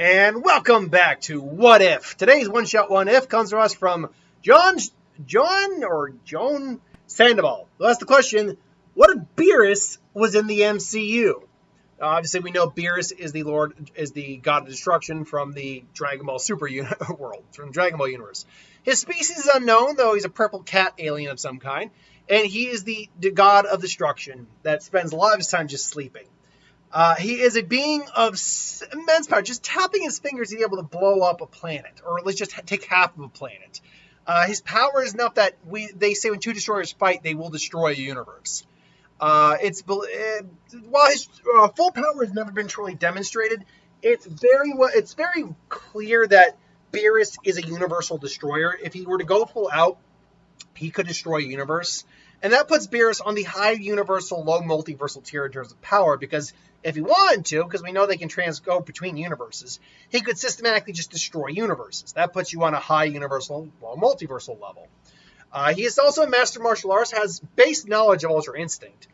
And welcome back to What If. Today's one shot What If comes to us from Joan Sandoval. Who asked the question, what if Beerus was in the MCU? Obviously, we know Beerus is the god of destruction from the Dragon Ball Super world, from Dragon Ball universe. His species is unknown, though he's a purple cat alien of some kind, and he is the god of destruction that spends a lot of his time just sleeping. He is a being of immense power. Just tapping his fingers, he's able to blow up a planet, or at least just take half of a planet. His power is enough that they say when two destroyers fight, they will destroy a universe. While his full power has never been truly demonstrated, it's very clear that Beerus is a universal destroyer. If he were to go full out, he could destroy a universe. And that puts Beerus on the high universal, low multiversal tier in terms of power, because if he wanted to, because we know they can go between universes, he could systematically just destroy universes. That puts you on a high universal, low multiversal level. He is also a master martial arts, has base knowledge of Ultra Instinct,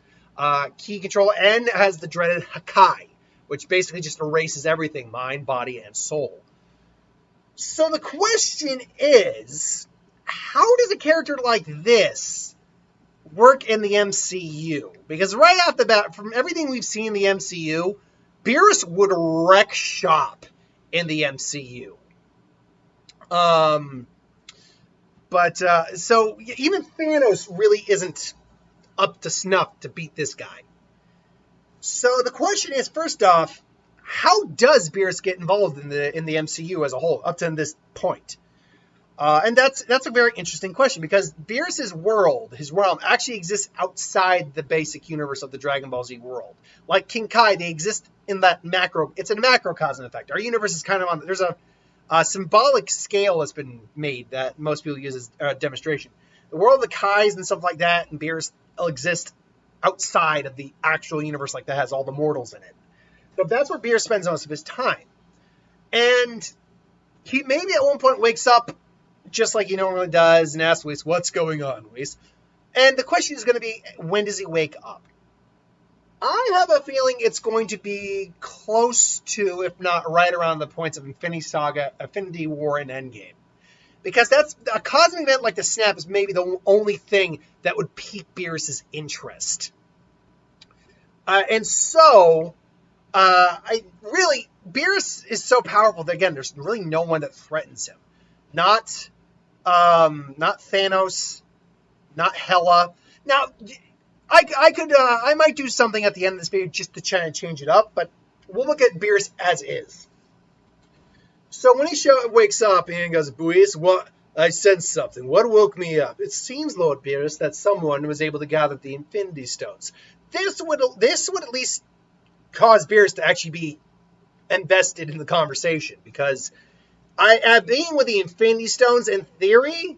key control, and has the dreaded Hakai, which basically just erases everything, mind, body, and soul. So the question is, how does a character like this work in the MCU? Because right off the bat, from everything we've seen in the MCU, Beerus would wreck shop in the MCU. So even Thanos really isn't up to snuff to beat this guy. So the question is, first off, how does Beerus get involved in the MCU as a whole up to this point? And that's a very interesting question, because Beerus's world, his realm, actually exists outside the basic universe of the Dragon Ball Z world. Like King Kai, they exist in that it's a macrocosm effect. Our universe is kind of there's a symbolic scale that's been made that most people use as a demonstration. The world of the Kais and stuff like that, and Beerus exist outside of the actual universe like that has all the mortals in it. So that's where Beerus spends most of his time. And he maybe at one point wakes up just like he normally does and asks Whis, what's going on, Whis? And the question is going to be, when does he wake up? I have a feeling it's going to be close to, if not right around the points of Infinity War, and Endgame. Because that's a cosmic event like the snap is maybe the only thing that would pique Beerus' interest. Beerus is so powerful that, again, there's really no one that threatens him. Not Thanos, not Hela. Now, I might do something at the end of this video just to try and change it up, but we'll look at Beerus as is. So when he wakes up and goes, Beerus, what? I sense something. What woke me up? It seems, Lord Beerus, that someone was able to gather the Infinity Stones. This would at least cause Beerus to actually be invested in the conversation, because being with the Infinity Stones, in theory,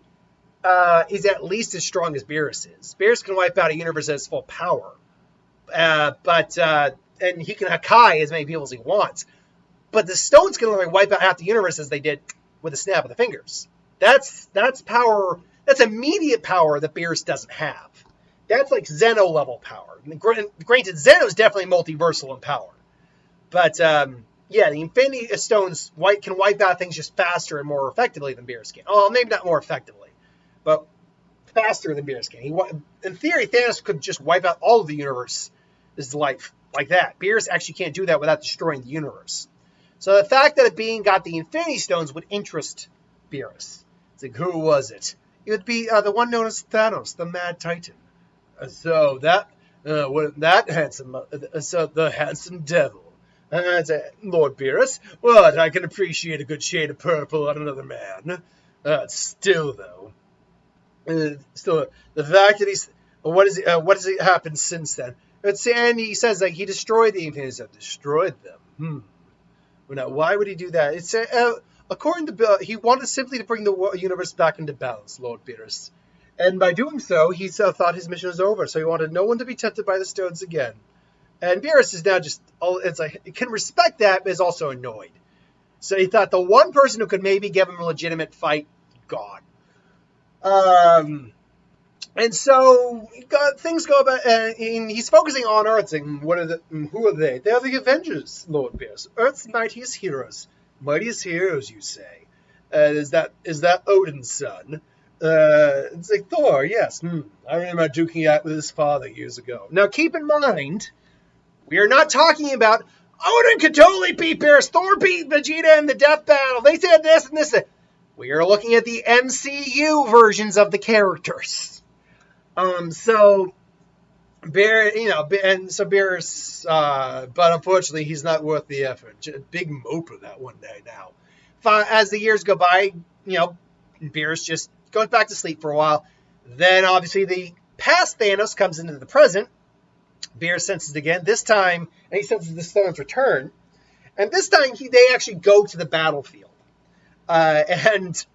is at least as strong as Beerus is. Beerus can wipe out a universe at its full power. And he can Hakai as many people as he wants. But the stones can only wipe out half the universe as they did with a snap of the fingers. That's power. That's immediate power that Beerus doesn't have. That's like Zeno level power. Granted, Zeno's definitely multiversal in power. But, the Infinity Stones can wipe out things just faster and more effectively than Beerus can. Oh, maybe not more effectively, but faster than Beerus can. In theory, Thanos could just wipe out all of the universe's life like that. Beerus actually can't do that without destroying the universe. So the fact that a being got the Infinity Stones would interest Beerus. It's like, who was it? It would be the one known as Thanos, the Mad Titan. The handsome devil. Lord Beerus, what? I can appreciate a good shade of purple on another man. Still, though, the fact that what has happened since then? And he says he destroyed the Infinity Stones. Destroyed them. Well, now, why would he do that? It's according to Bill, he wanted simply to bring the universe back into balance, Lord Beerus. And by doing so, he thought his mission was over. So he wanted no one to be tempted by the stones again. And Beerus is now he can respect that, but is also annoyed. So he thought the one person who could maybe give him a legitimate fight, gone. And so things go about, and he's focusing on Earth, saying, who are they? They are the Avengers, Lord Beerus, Earth's mightiest heroes. Mightiest heroes, you say? Is that Odin's son? It's like Thor, yes. I remember duking it out with his father years ago. Now, keep in mind, we are not talking about Odin could totally beat Beerus. Thor beat Vegeta in the death battle. They said this and this. We are looking at the MCU versions of the characters. So Beerus, but unfortunately, he's not worth the effort. Big mope of that one day now. As the years go by, Beerus just goes back to sleep for a while. Then, obviously, the past Thanos comes into the present. Beerus senses it again. This time, and he senses the stones return. And this time, they actually go to the battlefield. And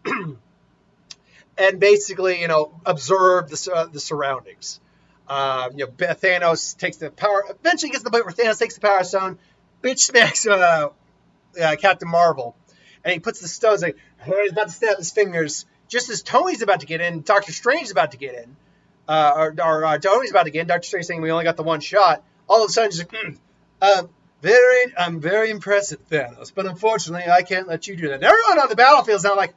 basically, observe the surroundings. Thanos takes the power. Eventually, gets to the point where Thanos takes the Power Stone, bitch smacks Captain Marvel, and he puts the stones. He's about to snap his fingers. Just as Tony's about to get in, Doctor Strange is about to get in, or Tony's about to get in. Doctor Strange saying we only got the one shot. All of a sudden, just I'm very impressive, Thanos, but unfortunately, I can't let you do that. And everyone on the battlefield is now like,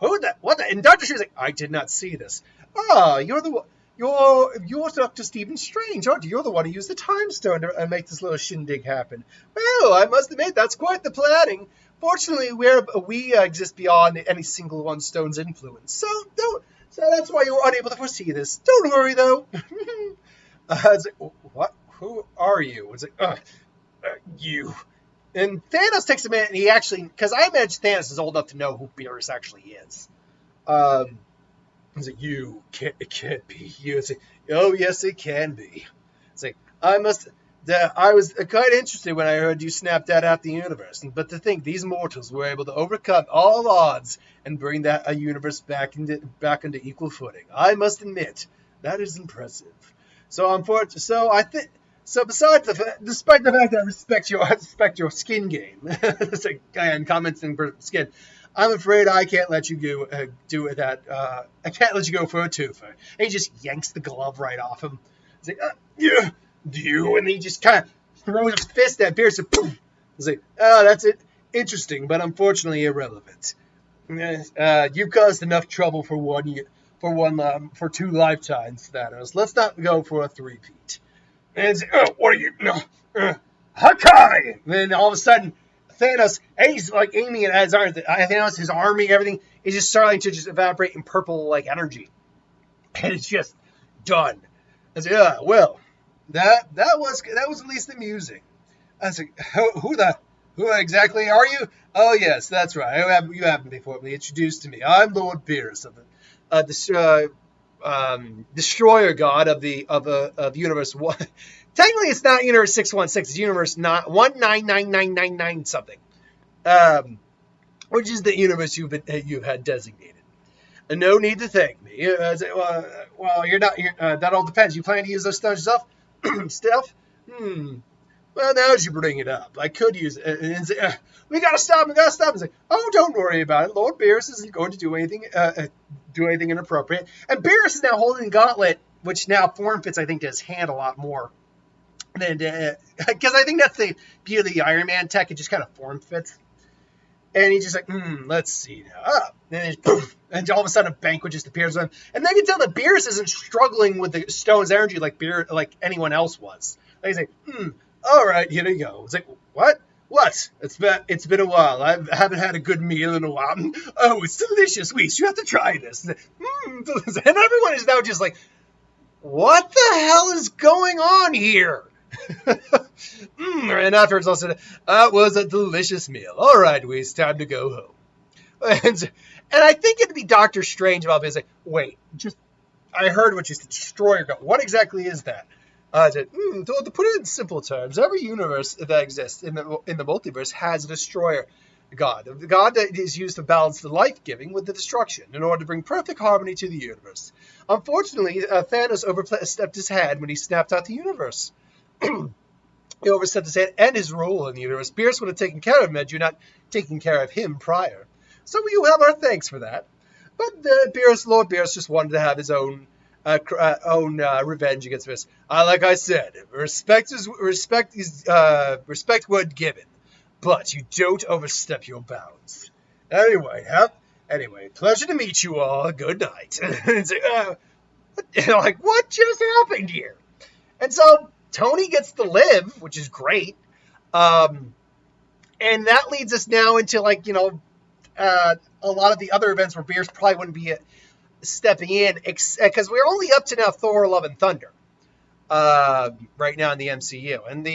who the what? And Doctor Strange's like, I did not see this. Oh, you're the one. You're Dr. Stephen Strange, aren't you? You're the one who used the time stone to make this little shindig happen. Well, I must admit, that's quite the planning. Fortunately, we exist beyond any single one stone's influence. So that's why you were unable to foresee this. Don't worry, though. It's like, what? Who are you? It's like, you. And Thanos takes a minute, and he actually, because I imagine Thanos is old enough to know who Beerus actually is. He's like, it can't be you. It's like, oh, yes, it can be. It's like, I was quite interested when I heard you snap that out the universe. But to think these mortals were able to overcome all odds and bring a universe back into equal footing. I must admit, that is impressive. Despite the fact that I respect your skin game, it's like, and comments in skin, I'm afraid I can't let you do with that. I can't let you go for a twofer. And he just yanks the glove right off him. He's like, yeah, you, and he just kind of throws his fist at Beerus and boom. He's like, oh, that's it. Interesting, but unfortunately irrelevant. You've caused enough trouble for two lifetimes, Thanos. Let's not go for a three-peat. And he's like, what are you? No, Hakai! And then all of a sudden, Thanos, and he's like aiming at his arms. Thanos, his army, everything is just starting to just evaporate in purple like energy, and it's just done. I was like, well, that was at least amusing. I was like, who exactly are you? Oh yes, that's right. You haven't been formally introduced to me. I'm Lord Beerus of the destroyer god of universe one. Technically, it's not Universe 616. It's Universe 199999 something, which is the universe you've had designated. And no need to thank me. Well, you're not. That all depends. You plan to use those stones yourself? Stuff? Well, now as you bring it up, I could use it. And say, we gotta stop. And say, oh, don't worry about it. Lord Beerus isn't going to do anything inappropriate. And Beerus is now holding a gauntlet, which now form fits, I think, to his hand a lot more. Because I think that's the beauty of the Iron Man tech. It just kind of form fits. And he's just like, let's see now. And all of a sudden a banquet just appears on him. And then you can tell that Beerus isn't struggling with the stone's energy like anyone else was. Like he's like, all right, here we go. It's like, what? What? It's been a while. I haven't had a good meal in a while. Oh, it's delicious. Wait, you have to try this. And everyone is now just like, what the hell is going on here? And afterwards I'll say, that was a delicious meal. All right, it's time to go home. And I think it'd be Doctor Strange about being like, wait, I heard what you said, destroyer god. What exactly is that? I said, to put it in simple terms, every universe that exists in the multiverse has a destroyer god. The god that is used to balance the life-giving with the destruction in order to bring perfect harmony to the universe. Unfortunately, Thanos overstepped his head when he snapped out the universe. He overstepped his head and his role in the universe. Beerus would have taken care of him had you not taken care of him prior. So you have our thanks for that. But Lord Beerus just wanted to have his own revenge against Beerus. Like I said, respect word given. but you don't overstep your bounds. Anyway, pleasure to meet you all. Good night. It's like, what just happened here? And so Tony gets to live, which is great. And that leads us now into, like, a lot of the other events where Beerus probably wouldn't be stepping in, because we're only up to now Thor: Love and Thunder right now in the MCU. And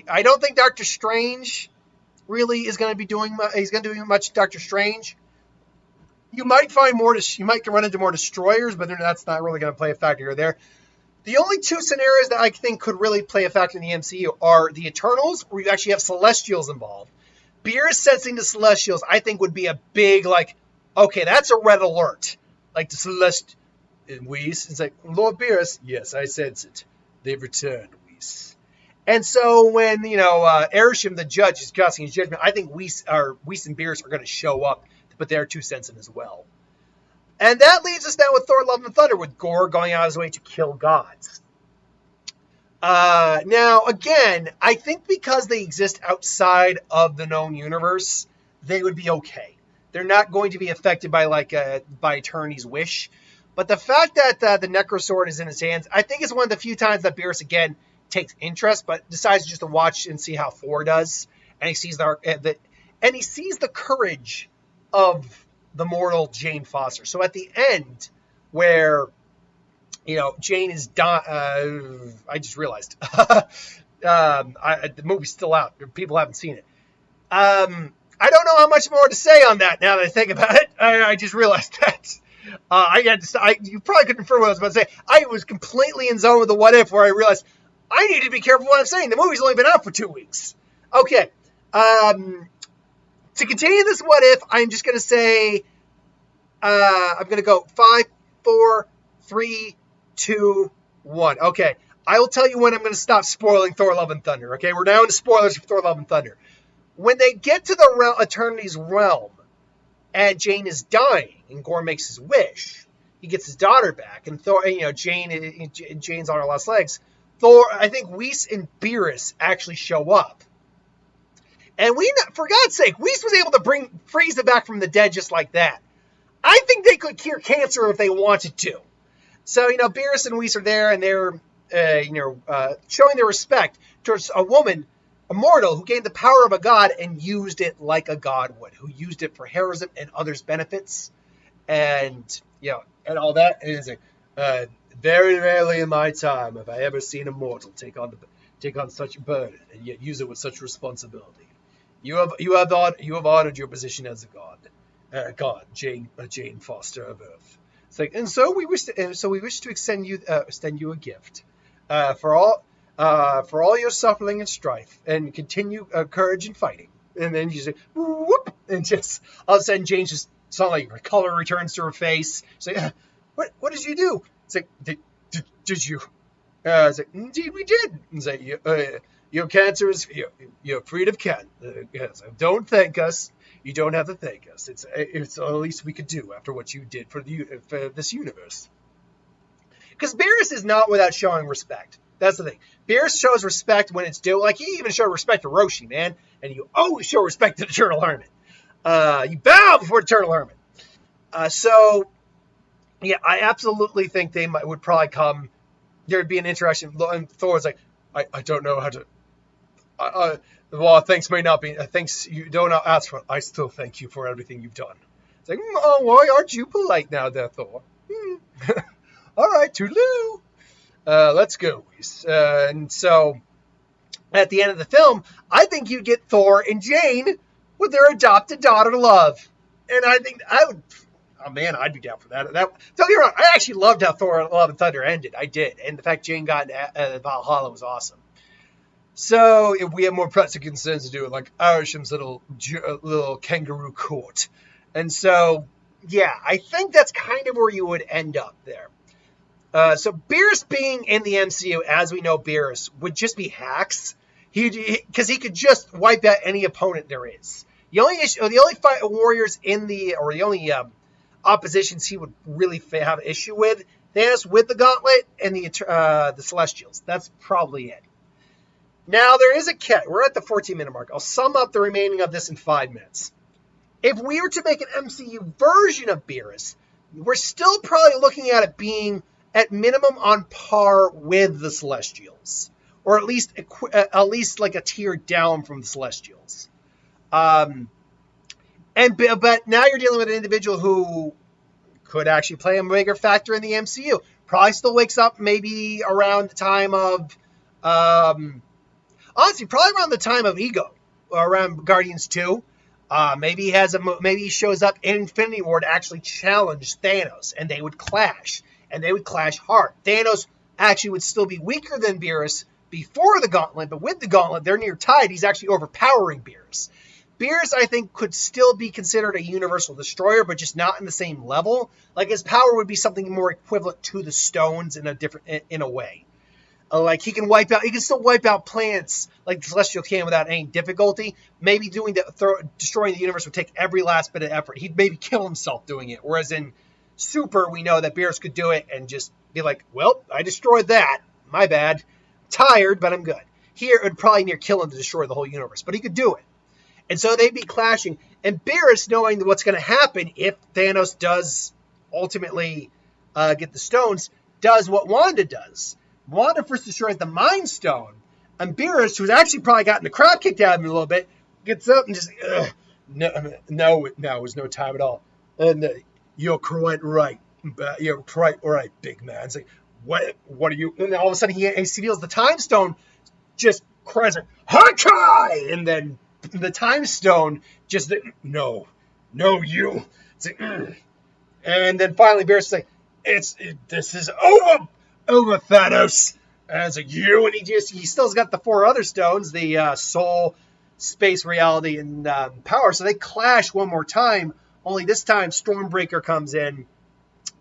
I don't think Doctor Strange really is going to be doing much Doctor Strange. You might find you might run into more destroyers, but that's not really going to play a factor here or there. The only two scenarios that I think could really play a factor in the MCU are the Eternals, where you actually have Celestials involved. Beerus sensing the Celestials, I think, would be a big, like, okay, that's a red alert. Like, the Celestials, Whis, it's like, Lord Beerus, yes, I sense it. They've returned, Whis. And so when, Arishem, the judge, is casting his judgment, I think Whis and Beerus are going to show up to put their 2 cents in as well. And that leaves us now with Thor: Love and Thunder, with Gorr going out of his way to kill gods. Now, again, I think because they exist outside of the known universe, they would be okay. They're not going to be affected by by Eternity's wish. But the fact that the Necrosword is in his hands, I think it's one of the few times that Beerus, again, takes interest, but decides just to watch and see how Thor does. And he sees the courage of the mortal Jane Foster. So at the end, where Jane is dying, I just realized the movie's still out. People haven't seen it. I don't know how much more to say on that now that I think about it. I just realized that. You probably couldn't infer what I was about to say. I was completely in zone with the what if, where I realized I need to be careful what I'm saying. The movie's only been out for 2 weeks. Okay. To continue this what if, I'm just going to say, I'm going to go 5, 4, 3, 2, 1. Okay. I will tell you when I'm going to stop spoiling Thor: Love and Thunder. Okay. We're now into spoilers for Thor: Love and Thunder. When they get to the Eternity's realm and Jane is dying and Gorr makes his wish, he gets his daughter back, and Thor, Jane's on her last legs. I think Whis and Beerus actually show up. And for God's sake, Whis was able to bring Frieza back from the dead just like that. I think they could cure cancer if they wanted to. So, Beerus and Whis are there, and they're, showing their respect towards a woman, a mortal, who gained the power of a god and used it like a god would, who used it for heroism and others' benefits, and all that. And it's like, very rarely in my time have I ever seen a mortal take on such a burden and yet use it with such responsibility. You have honored your position as a god, Jane Foster of Earth. It's like, and so we wish to extend you a gift, for all your suffering and strife, and continue courage and fighting. And then you say, whoop, and just all of a sudden Jane just suddenly her color returns to her face. It's like, what did you do? It's like, did you? It's like, indeed we did. It's like, your cancer is, you're freed of cancer. Yes, don't thank us. You don't have to thank us. It's the least we could do after what you did for this universe. Because Beerus is not without showing respect. That's the thing. Beerus shows respect when it's due. Like, he even showed respect to Roshi, man. And you always show respect to the Eternal Hermit. You bow before the Eternal Hermit. So, yeah, I absolutely think they would probably come. There'd be an interaction. And Thor's like, I don't know how to. Well, thanks may not be. Thanks you don't ask for. I still thank you for everything you've done. It's like, oh, why aren't you polite now, there, Thor? All right, toodaloo. Let's go. And so, at the end of the film, I think you get Thor and Jane with their adopted daughter, Love. And I think I would. Oh man, I'd be down for that. Don't get me wrong. I actually loved how Thor: Love and Thunder ended. I did, and the fact Jane got Valhalla was awesome. So if we have more pressing concerns to do it, like Arishem's little kangaroo court, and so yeah, I think that's kind of where you would end up there. So Beerus being in the MCU, as we know, Beerus would just be hacks. Because he could just wipe out any opponent there is. The only fight warriors the only oppositions he would really have an issue with, Thanos with the Gauntlet and the Celestials. That's probably it. Now, there is a catch. We're at the 14-minute mark. I'll sum up the remaining of this in 5 minutes. If we were to make an MCU version of Beerus, we're still probably looking at it being at minimum on par with the Celestials, or at least like a tier down from the Celestials. But now you're dealing with an individual who could actually play a bigger factor in the MCU. Probably still wakes up maybe around the time of, honestly, probably around the time of Ego, or around Guardians 2. Maybe he shows up in Infinity War to actually challenge Thanos, and they would clash, and they would clash hard. Thanos actually would still be weaker than Beerus before the Gauntlet, but with the Gauntlet, they're near tied. He's actually overpowering Beerus. Beerus, I think, could still be considered a universal destroyer, but just not in the same level. Like, his power would be something more equivalent to the stones in a way. Like, he can still wipe out planets like the Celestial can without any difficulty. Maybe destroying the universe would take every last bit of effort. He'd maybe kill himself doing it. Whereas in Super, we know that Beerus could do it and just be like, well, I destroyed that. My bad. Tired, but I'm good. Here, it would probably near kill him to destroy the whole universe, but he could do it. And so they'd be clashing. And Beerus, knowing what's going to happen if Thanos does ultimately get the stones, does what Wanda does. Wanda first destroys the Mind Stone, and Beerus, who's actually probably gotten the crap kicked out of him a little bit, gets up and just, no, it was no time at all. And you're quite right. You're quite right, big man. It's like, what are you? And then all of a sudden he feels the Time Stone just cries, Hakai! And then the Time Stone just, no, you. It's like, And then finally Beerus is like, this is over Thanos. And it's like, you, and he still's got the 4 other stones, the soul, space, reality, and power. So they clash one more time. Only this time Stormbreaker comes in,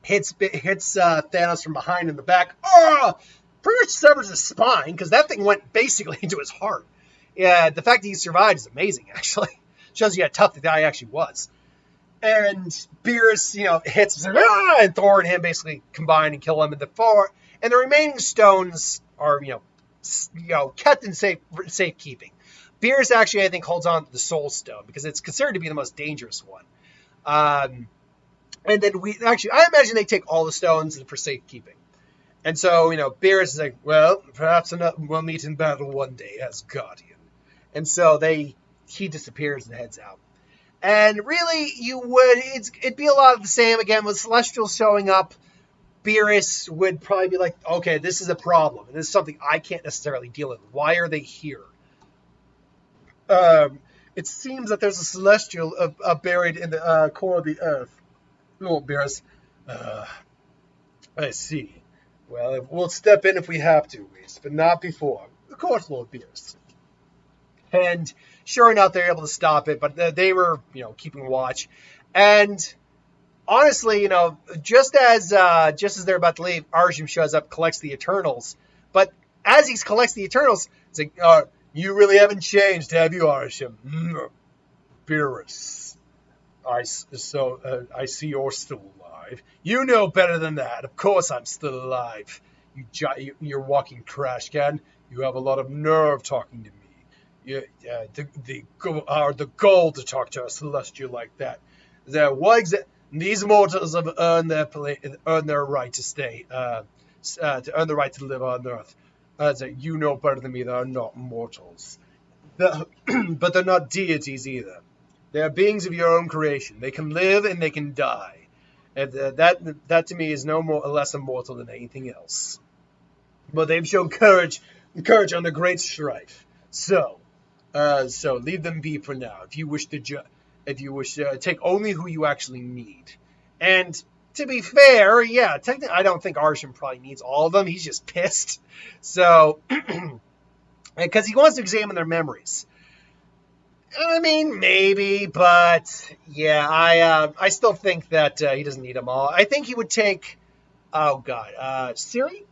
hits Thanos from behind in the back. Pretty much severs his spine, because that thing went basically into his heart. Yeah, the fact that he survived is amazing, actually. Shows you how tough the guy actually was. And Beerus, hits him, and Thor and him basically combine and kill him in the 4. And the remaining stones are, kept in safekeeping. Beerus actually, I think, holds on to the Soul Stone because it's considered to be the most dangerous one. And then I imagine they take all the stones for safekeeping. And so, Beerus is like, well, perhaps we'll meet in battle one day as Guardian. And so he disappears and heads out. And really, it'd be a lot of the same again with Celestials showing up. Beerus would probably be like, okay, this is a problem. And this is something I can't necessarily deal with. Why are they here? It seems that there's a Celestial buried in the core of the Earth. Oh, Beerus. I see. Well, we'll step in if we have to, Reese, but not before. Of course, Lord Beerus. And sure enough, they're able to stop it, but they were, keeping watch. And honestly, just as they're about to leave, Arjun shows up, collects the Eternals. But as he collects the Eternals, it's like, you really haven't changed, have you, Arjun? Beerus. I see you're still alive. You know better than that. Of course I'm still alive. You're walking trash can. You have a lot of nerve talking to me. The goal to talk to a Celestial like that. These mortals have earned their right to stay, to earn the right to live on Earth. You know better than me. They are not mortals, but they're not deities either. They are beings of your own creation. They can live and they can die. And that to me is no more or less immortal than anything else. But they've shown courage under great strife. So leave them be for now. If you wish to take only who you actually need. And to be fair, yeah, technically, I don't think Arshan probably needs all of them. He's just pissed. So, because he wants to examine their memories. I mean, maybe, but yeah, I still think that he doesn't need them all. I think he would take, Cersei?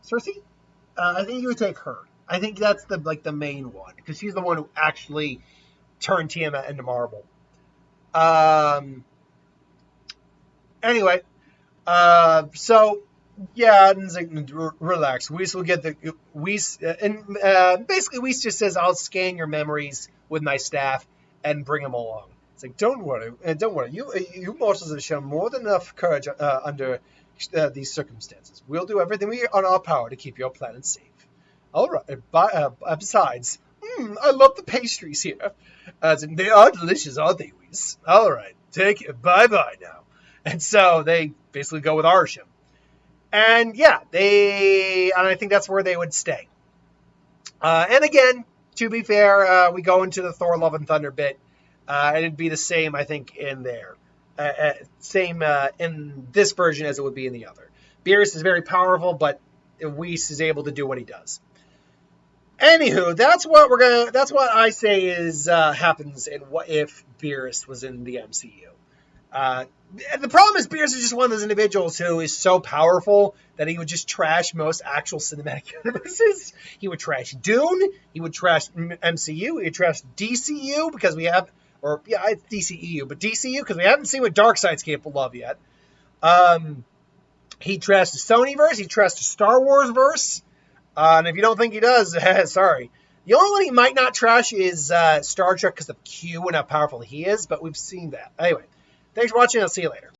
I think he would take her. I think that's the main one, because she's the one who actually turned Tiamat into marble. Anyway, so Yeah, and it's like, relax. Whis will get the Whis, and basically Whis just says, "I'll scan your memories with my staff and bring them along." It's like, don't worry. You mortals have shown more than enough courage under these circumstances. We'll do everything we on our power to keep your planet safe. All right. Besides, I love the pastries here. They are delicious, aren't they, Whis? All right, take it. Bye bye now. And so they basically go with Arsham. And yeah, and I think that's where they would stay. And again, to be fair, we go into the Thor Love and Thunder bit, and it'd be the same, I think, in there. Same in this version as it would be in the other. Beerus is very powerful, but Whis is able to do what he does. Anywho, that's what I say is happens in What If Beerus was in the MCU. The problem is Beerus is just one of those individuals who is so powerful that he would just trash most actual cinematic universes. He would trash Dune. He would trash MCU. He would trash DCU because we have, or yeah, it's DCEU, but DCU because we haven't seen what Darkseid's capable of yet. He trashed the Sonyverse. He trashed the Star Wars verse. And if you don't think he does, sorry. The only one he might not trash is Star Trek because of Q and how powerful he is, but we've seen that. Anyway, thanks for watching. I'll see you later.